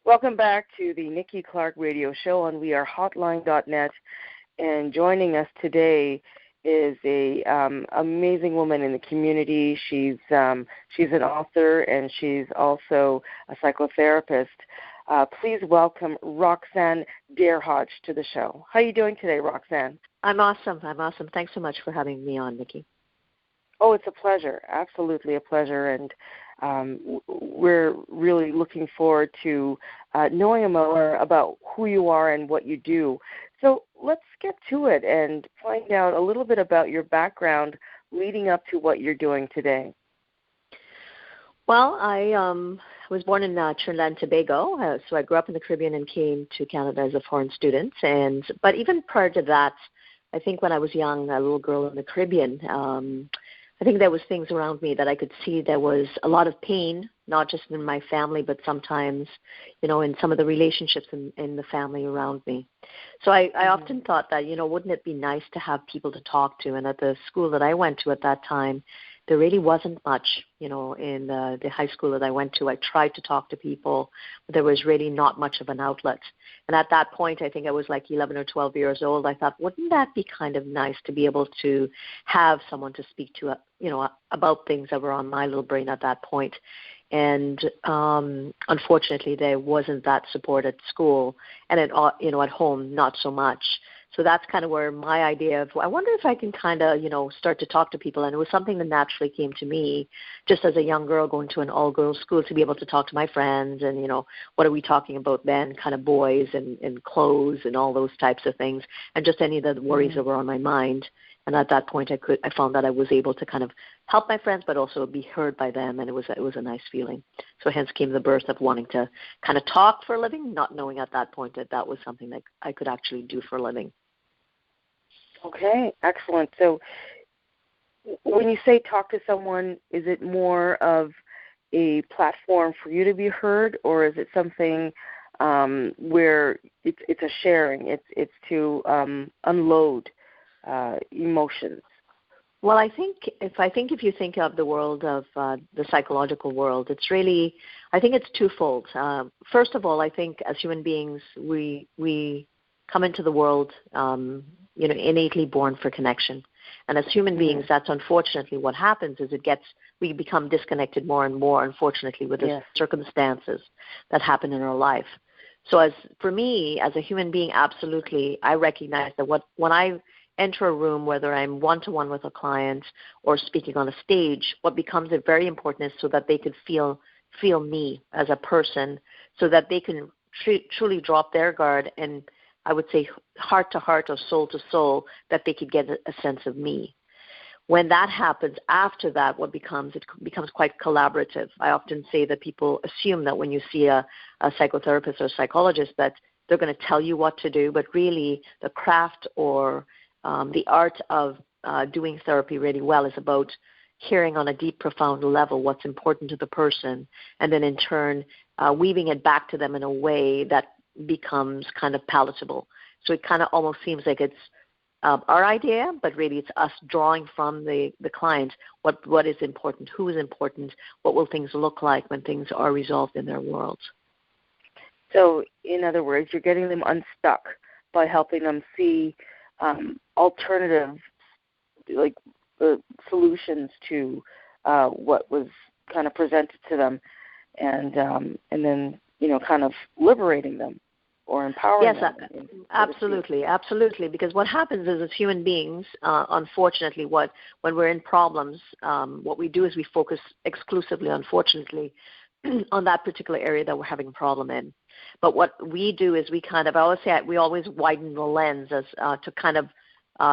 Welcome back to the Nikki Clarke Radio Show on wearehotline.net. And joining us today is a amazing woman in the community. She's an author and she's also a psychotherapist. Please welcome Roxanne Derhodge to the show. How are you doing today, Roxanne? I'm awesome. Thanks so much for having me on, Nikki. Oh, it's a pleasure. Absolutely a pleasure. And we're really looking forward to knowing more about who you are and what you do. So let's get to it and find out a little bit about your background leading up to what you're doing today. Well, I was born in Trinidad and Tobago, so I grew up in the Caribbean and came to Canada as a foreign student. But even prior to that, I think when I was young, a little girl in the Caribbean, I think there was things around me that I could see there was a lot of pain, not just in my family, but sometimes, in some of the relationships in the family around me. So I often thought that, wouldn't it be nice to have people to talk to? And at the school that I went to at that time, there really wasn't much, in the high school that I went to. I tried to talk to people, but there was really not much of an outlet. And at that point, I think I was like 11 or 12 years old. I thought, wouldn't that be kind of nice to be able to have someone to speak to, about things that were on my little brain at that point. And unfortunately, there wasn't that support at school, and at home, not so much. So that's kind of where my idea of, I wonder if I can kind of, start to talk to people. And it was something that naturally came to me just as a young girl going to an all-girls school to be able to talk to my friends. And, what are we talking about then? Kind of boys and clothes and all those types of things, and just any of the worries that were on my mind. And at that point, I found that I was able to kind of help my friends, but also be heard by them. And it was a nice feeling. So hence came the birth of wanting to kind of talk for a living, not knowing at that point that was something that I could actually do for a living. Okay, excellent. So when you say talk to someone, is it more of a platform for you to be heard, or is it something where it's a sharing, it's to unload emotions? Well, I think if you think of the world of the psychological world, it's really, I think it's twofold. First of all, I think as human beings, we come into the world, innately born for connection. And as human beings, that's unfortunately what happens is we become disconnected more and more, unfortunately, with the circumstances that happen in our life. So for me, as a human being, absolutely, I recognize that when I enter a room, whether I'm one-to-one with a client or speaking on a stage, what becomes very important is so that they could feel me as a person, so that they can truly drop their guard and, I would say, heart to heart or soul to soul, that they could get a sense of me. When that happens, after that, it becomes quite collaborative. I often say that people assume that when you see a psychotherapist or a psychologist that they're going to tell you what to do, but really the craft or the art of doing therapy really well is about hearing on a deep, profound level what's important to the person, and then in turn weaving it back to them in a way that becomes kind of palatable. So it kind of almost seems like it's our idea, but really it's us drawing from the client what is important, who is important, what will things look like when things are resolved in their world. So in other words, you're getting them unstuck by helping them see alternative solutions to what was kind of presented to them, and then kind of liberating them or empowering them. Yes, absolutely. Because what happens is, as human beings, unfortunately, when we're in problems, what we do is we focus exclusively, unfortunately, on that particular area that we're having a problem in. But what we do is we always widen the lens as to kind of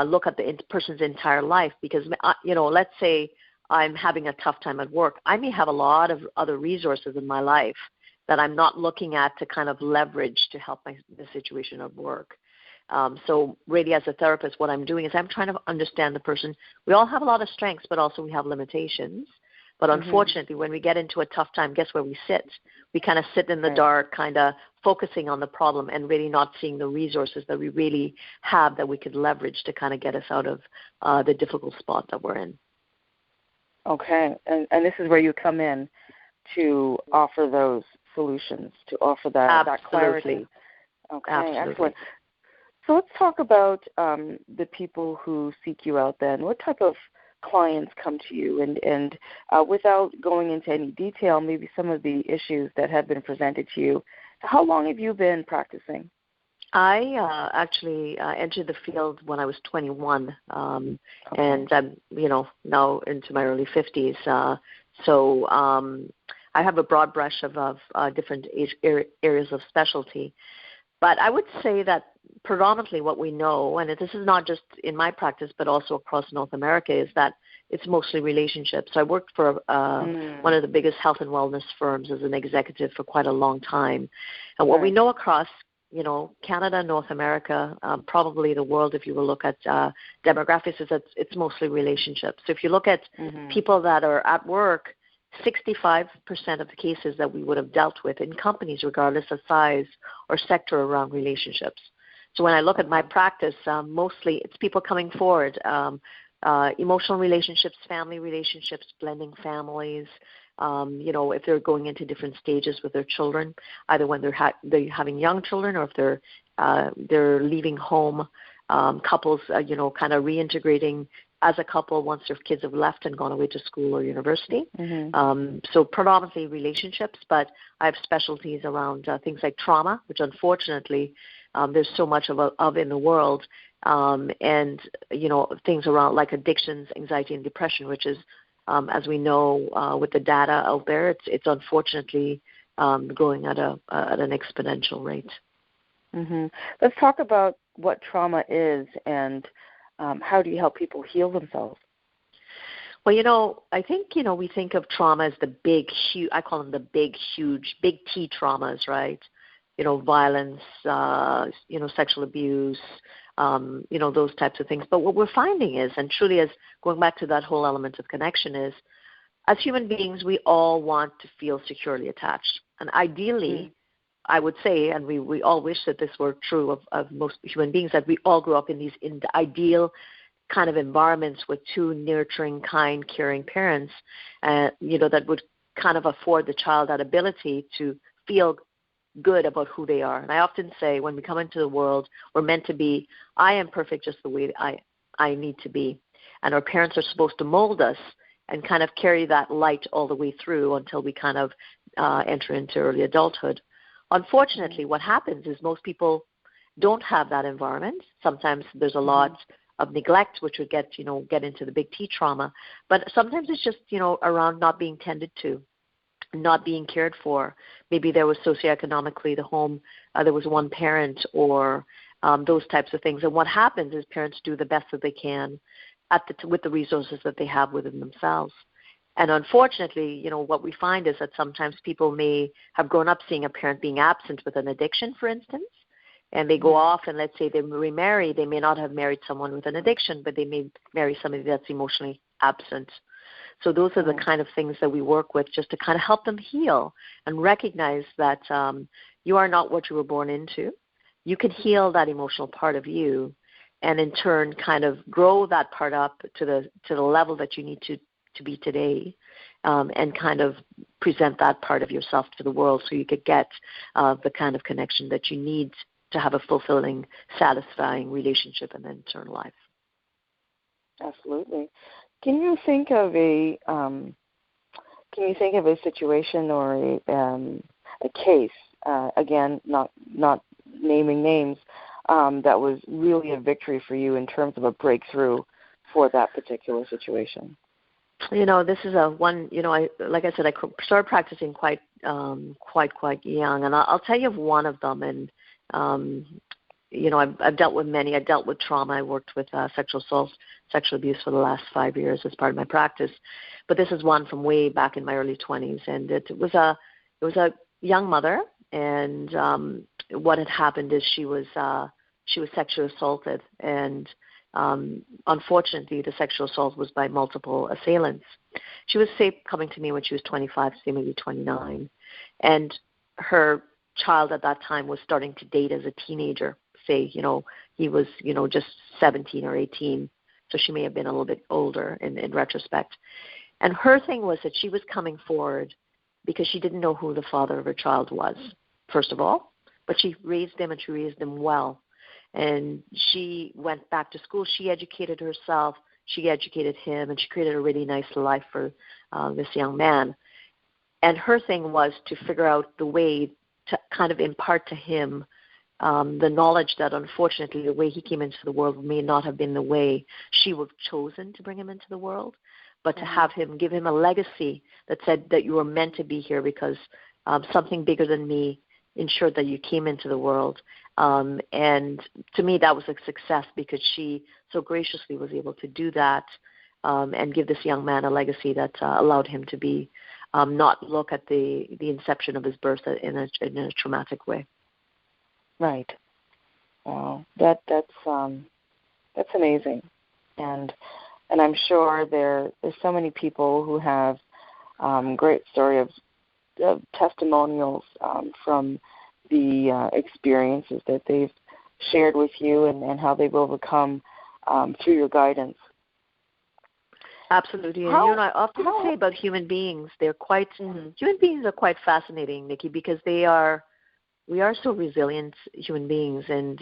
look at the person's entire life. Because let's say I'm having a tough time at work, I may have a lot of other resources in my life that I'm not looking at to kind of leverage to help the situation at work. So really, as a therapist, what I'm doing is I'm trying to understand the person. We all have a lot of strengths, but also we have limitations. But unfortunately, when we get into a tough time, guess where we sit? We kind of sit in the dark, kind of focusing on the problem and really not seeing the resources that we really have that we could leverage to kind of get us out of the difficult spot that we're in. Okay, and this is where you come in to offer those solutions, to offer that clarity. Okay, Absolutely. Excellent. So let's talk about the people who seek you out then. What type of clients come to you? And without going into any detail, maybe some of the issues that have been presented to you. How long have you been practicing? I actually entered the field when I was 21, and I'm, now into my early 50s. So I have a broad brush of different areas of specialty. But I would say that predominantly what we know, and this is not just in my practice but also across North America, is that it's mostly relationships. I worked for one of the biggest health and wellness firms as an executive for quite a long time. And what we know across Canada, North America, probably the world, if you will look at demographics, is that it's mostly relationships. So if you look at people that are at work, 65% of the cases that we would have dealt with in companies, regardless of size or sector, around relationships. So when I look at my practice, mostly it's people coming forward, emotional relationships, family relationships, blending families, if they're going into different stages with their children, either when they're having young children or if they're leaving home, couples, kind of reintegrating as a couple once their kids have left and gone away to school or university. So predominantly relationships, but I have specialties around things like trauma, which unfortunately there's so much of in the world, and, things around like addictions, anxiety, and depression, which is, as we know with the data out there, it's unfortunately growing at an exponential rate. Let's talk about what trauma is and how do you help people heal themselves? Well, I think, we think of trauma as the big, huge, I call them the big, huge, big T traumas, right? Violence, sexual abuse, those types of things. But what we're finding is, and truly as going back to that whole element of connection is, as human beings, we all want to feel securely attached. And ideally, I would say, and we all wish that this were true of most human beings, that we all grew up in the ideal kind of environments with two nurturing, kind, caring parents, that would kind of afford the child that ability to feel good about who they are. And I often say when we come into the world, we're meant to be, I am perfect just the way I need to be. And our parents are supposed to mold us and kind of carry that light all the way through until we kind of enter into early adulthood. Unfortunately, what happens is most people don't have that environment. Sometimes there's a lot of neglect, which would get into the big T trauma. But sometimes it's just, around not being tended to, not being cared for. Maybe there was socioeconomically the home, there was one parent or those types of things. And what happens is parents do the best that they can with the resources that they have within themselves. And unfortunately, what we find is that sometimes people may have grown up seeing a parent being absent with an addiction, for instance, and they go off and let's say they remarry. They may not have married someone with an addiction, but they may marry somebody that's emotionally absent. So those are the kind of things that we work with just to kind of help them heal and recognize that you are not what you were born into. You can heal that emotional part of you and in turn kind of grow that part up to the level that you need to be today, and kind of present that part of yourself to the world so you could get the kind of connection that you need to have a fulfilling, satisfying relationship and then turn life. Absolutely. Can you think of a situation or a case, again, not naming names, that was really a victory for you in terms of a breakthrough for that particular situation? This is one. Like I said, I started practicing quite young, and I'll tell you of one of them. And I've dealt with many. I dealt with trauma. I worked with sexual assault, sexual abuse for the last 5 years as part of my practice. But this is one from way back in my early 20s, and it was a young mother. And what had happened is she was sexually assaulted, and unfortunately, the sexual assault was by multiple assailants. She was coming to me when she was 25, say maybe 29, and her child at that time was starting to date as a teenager. Say, he was, just 17 or 18, so she may have been a little bit older in retrospect. And her thing was that she was coming forward because she didn't know who the father of her child was, first of all. But she raised him, and she raised him well. And she went back to school. She educated herself. She educated him, and she created a really nice life for this young man. And her thing was to figure out the way to kind of impart to him the knowledge that, unfortunately, the way he came into the world may not have been the way she would have chosen to bring him into the world, but to have him, give him a legacy that said that you were meant to be here because something bigger than me ensured that you came into the world. And to me, that was a success because she so graciously was able to do that and give this young man a legacy that allowed him to be not look at the inception of his birth in a traumatic way. Right. Wow. That's amazing, and I'm sure there's so many people who have great story of testimonials from the experiences that they've shared with you and how they've overcome through your guidance. Absolutely. And I often say about human beings, they're quite human beings are quite fascinating, Nikki, because we are so resilient human beings, and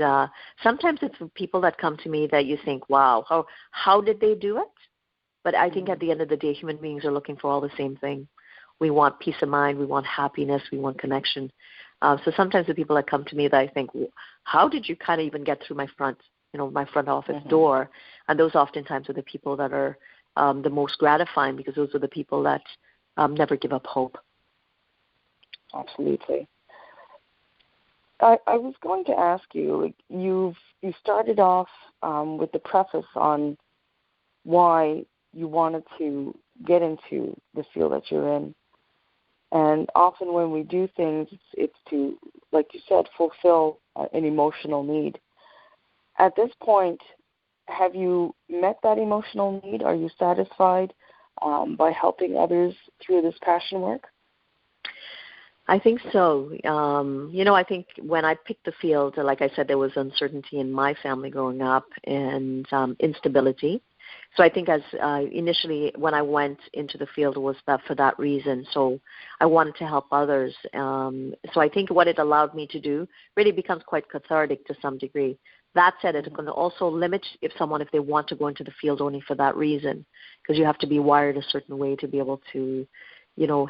sometimes it's people that come to me that you think, wow, how did they do it? But I think at the end of the day, human beings are looking for all the same thing. We want peace of mind, we want happiness, we want connection. So sometimes the people that come to me that I think, how did you kind of even get through my front office door? And those oftentimes are the people that are the most gratifying, because those are the people that never give up hope. Absolutely. I was going to ask you, you started off with the preface on why you wanted to get into the field that you're in. And often when we do things, it's to, like you said, fulfill an emotional need. At this point, have you met that emotional need? Are you satisfied by helping others through this passion work? I think so. I think when I picked the field, like I said, there was uncertainty in my family growing up and instability. So I think as initially when I went into the field was that for that reason. So I wanted to help others. So I think what it allowed me to do really becomes quite cathartic to some degree. That said, it can also limit if they want to go into the field only for that reason, because you have to be wired a certain way to be able to,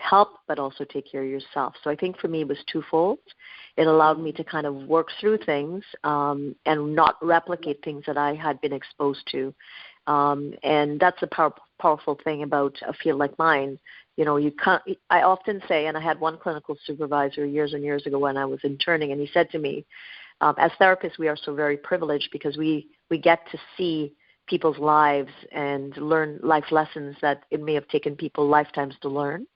help, but also take care of yourself. So I think for me it was twofold. It allowed me to kind of work through things and not replicate things that I had been exposed to. And that's a powerful thing about a field like mine. You can't. I often say, and I had one clinical supervisor years and years ago when I was interning, and he said to me, as therapists, we are so very privileged because we get to see people's lives and learn life lessons that it may have taken people lifetimes to learn.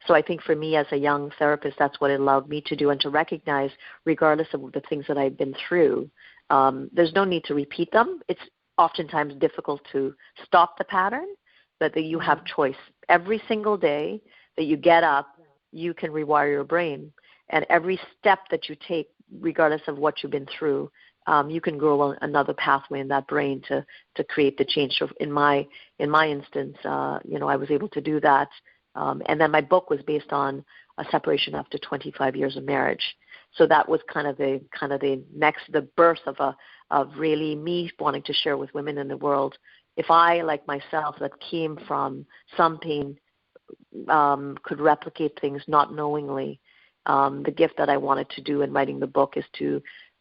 So I think for me as a young therapist, that's what it allowed me to do, and to recognize, regardless of the things that I've been through, there's no need to repeat them. It's oftentimes difficult to stop the pattern, but that you have choice. Every single day that you get up, you can rewire your brain. And every step that you take, regardless of what you've been through, you can grow another pathway in that brain to create the change. So in my instance, I was able to do that. And then my book was based on a separation after 25 years of marriage. So that was kind of the birth of really me wanting to share with women in the world. If I, like myself, that came from some pain, could replicate things not knowingly, the gift that I wanted to do in writing the book is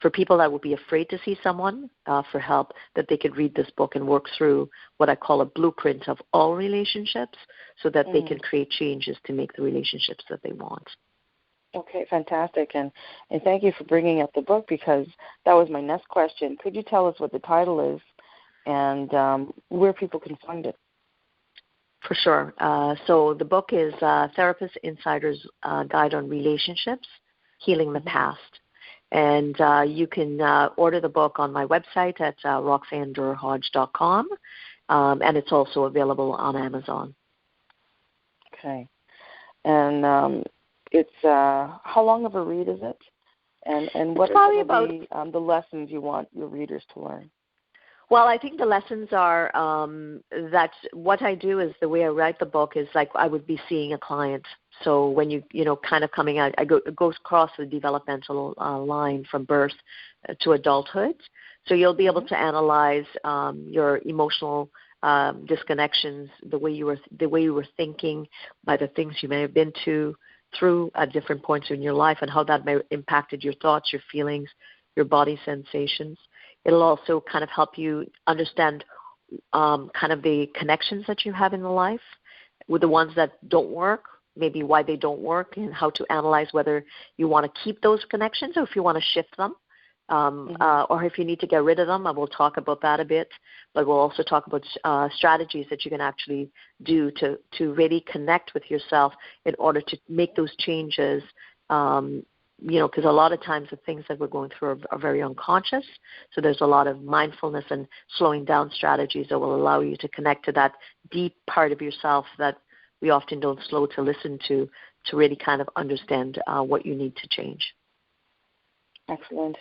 for people that would be afraid to see someone for help, that they could read this book and work through what I call a blueprint of all relationships, so that they can create changes to make the relationships that they want. Okay, fantastic. And thank you for bringing up the book, because that was my next question. Could you tell us what the title is and where people can find it? For sure. So the book is Therapist Insider's Guide on Relationships, Healing the Past. And you can order the book on my website at roxannederhodge.com, and it's also available on Amazon. Okay. And it's how long of a read is it? And what are some of the lessons you want your readers to learn? Well, I think the lessons are that what I do is the way I write the book is like I would be seeing a client. So when kind of coming out, it goes across the developmental line from birth to adulthood. So you'll be able to analyze your emotional disconnections, the way you were thinking, by the things you may have been through at different points in your life, and how that may have impacted your thoughts, your feelings, your body sensations. It'll also kind of help you understand kind of the connections that you have in the life with the ones that don't work, maybe why they don't work, and how to analyze whether you want to keep those connections or if you want to shift them, or if you need to get rid of them. I will talk about that a bit, but we'll also talk about strategies that you can actually do to really connect with yourself in order to make those changes. Because a lot of times the things that we're going through are very unconscious. So there's a lot of mindfulness and slowing down strategies that will allow you to connect to that deep part of yourself that we often don't slow to listen to really kind of understand what you need to change. Excellent.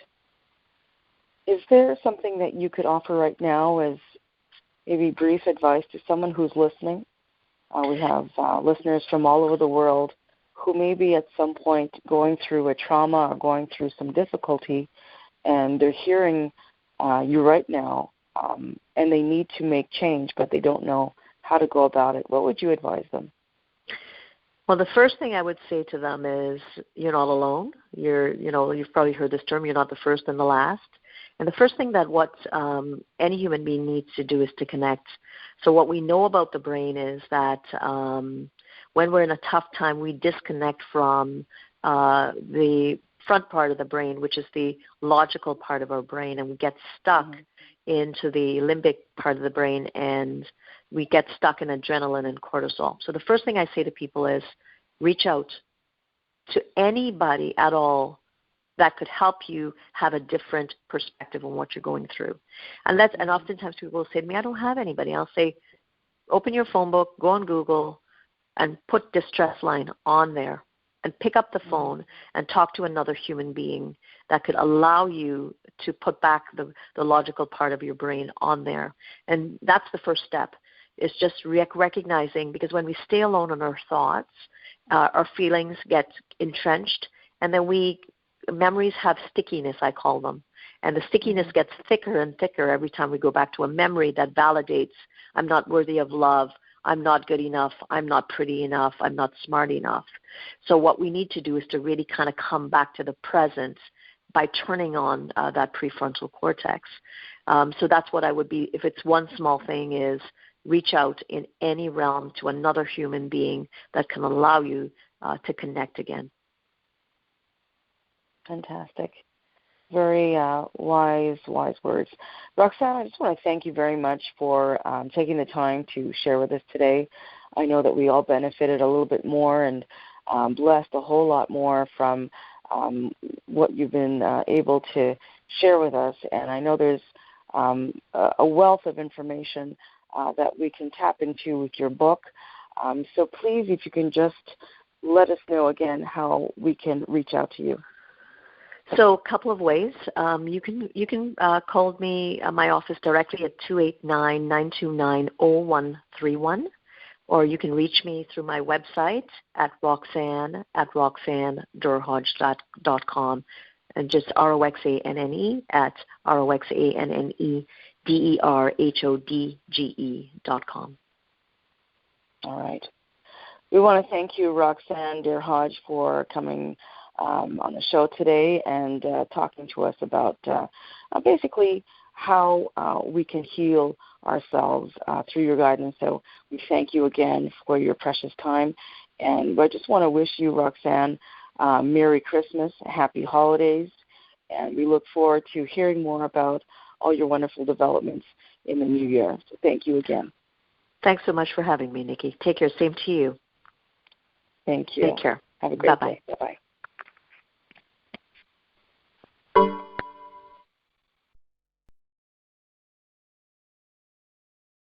Is there something that you could offer right now as maybe brief advice to someone who's listening? We have listeners from all over the world who may be at some point going through a trauma or going through some difficulty, and they're hearing you right now, and they need to make change, but they don't know how to go about it. What would you advise them? Well, the first thing I would say to them is you're not alone. You've probably heard this term, you're not the first and the last. And the first thing that what any human being needs to do is to connect. So what we know about the brain is that when we're in a tough time, we disconnect from the front part of the brain, which is the logical part of our brain, and we get stuck into the limbic part of the brain, and we get stuck in adrenaline and cortisol. So the first thing I say to people is reach out to anybody at all that could help you have a different perspective on what you're going through. And oftentimes people will say to me, I don't have anybody. I'll say, open your phone book, go on Google, and put distress line on there, and pick up the phone and talk to another human being that could allow you to put back the logical part of your brain on there. And that's the first step, is just recognizing, because when we stay alone in our thoughts, our feelings get entrenched, and then memories have stickiness, I call them. And the stickiness gets thicker and thicker every time we go back to a memory that validates, I'm not worthy of love, I'm not good enough, I'm not pretty enough, I'm not smart enough. So what we need to do is to really kind of come back to the present by turning on that prefrontal cortex. So that's what I would be, if it's one small thing, is reach out in any realm to another human being that can allow you to connect again. Fantastic. Very wise words. Roxanne, I just want to thank you very much for taking the time to share with us today. I know that we all benefited a little bit more and blessed a whole lot more from what you've been able to share with us. And I know there's a wealth of information that we can tap into with your book. So please, if you can just let us know again how we can reach out to you. So a couple of ways. You can call me my office directly at 289-929-0131, or you can reach me through my website at Roxanne at roxannederhodge.com, and just ROXANNE at ROXANNEDERHODGE.com. All right. We want to thank you, Roxanne Derhodge, for coming on the show today and talking to us about basically how we can heal ourselves through your guidance. So we thank you again for your precious time. And I just want to wish you, Roxanne, Merry Christmas, Happy Holidays, and we look forward to hearing more about all your wonderful developments in the new year. So thank you again. Thanks so much for having me, Nikki. Take care. Same to you. Thank you. Take care. Have a great Bye-bye. day. Bye-bye.